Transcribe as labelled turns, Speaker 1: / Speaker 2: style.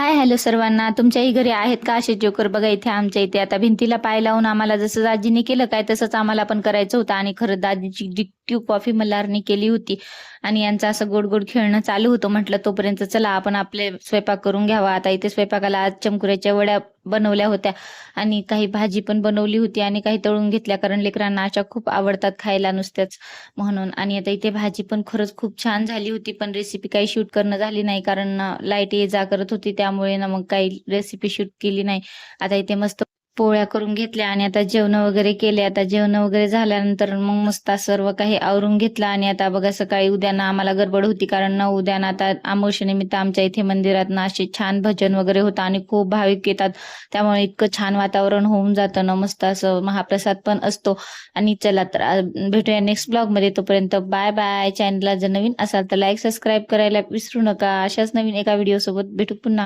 Speaker 1: Hi hello सर्वांना. तुमच्याही घरी आहेत का असे जोकर? बघा इथे आमच्या इथे आता भिंतीला पाय लावून आम्हाला जसं दाजीने केलं काय तसंच आम्हाला पण करायचं होतं आणि खरं दाजीची डिक्ट्यू कॉफी मल्हारने केली होती आणि यांचं असं गोड गोड खेळणं चालू होतं. म्हटलं तोपर्यंत चला आपण आपले स्वयंपाक करून घ्यावा. आता इथे स्वयंपाकाला आज चमकुऱ्याच्या वड्या बनवल्या होत्या आणि काही भाजी पण बनवली होती आणि काही तळून घेतल्या कारण लेकरांना अशा खूप आवडतात खायला नुसत्याच म्हणून. आणि आता इथे भाजी पण खरंच खूप छान झाली होती पण रेसिपी काही शूट करणं झाली नाही कारण लाईट ये जा करत होती त्यामुळे ना मग काही रेसिपी शूट केली नाही. आता इथे मस्त पोळ्या करून घेतल्या आणि आता जेवण वगैरे केले. आता जेवण वगैरे झाल्यानंतर मग मस्त सर्व काही आवरून घेतलं आणि आता बघा सकाळी उद्या ना आम्हाला गडबड होती कारण ना उद्या ना आता अमावस्येनिमित्त आमच्या इथे मंदिरात ना असे छान भजन वगैरे होतं आणि खूप भाविक येतात. त्यामुळे इतकं छान वातावरण होऊन जातं ना, मस्त असं महाप्रसाद पण असतो. आणि चला तर भेटूया नेक्स्ट ब्लॉग मध्ये. तोपर्यंत बाय बाय. चॅनलला जर नवीन असाल तर लाईक सबस्क्राईब करायला विसरू नका. अशाच नवीन एका व्हिडिओ सोबत भेटू पुन्हा.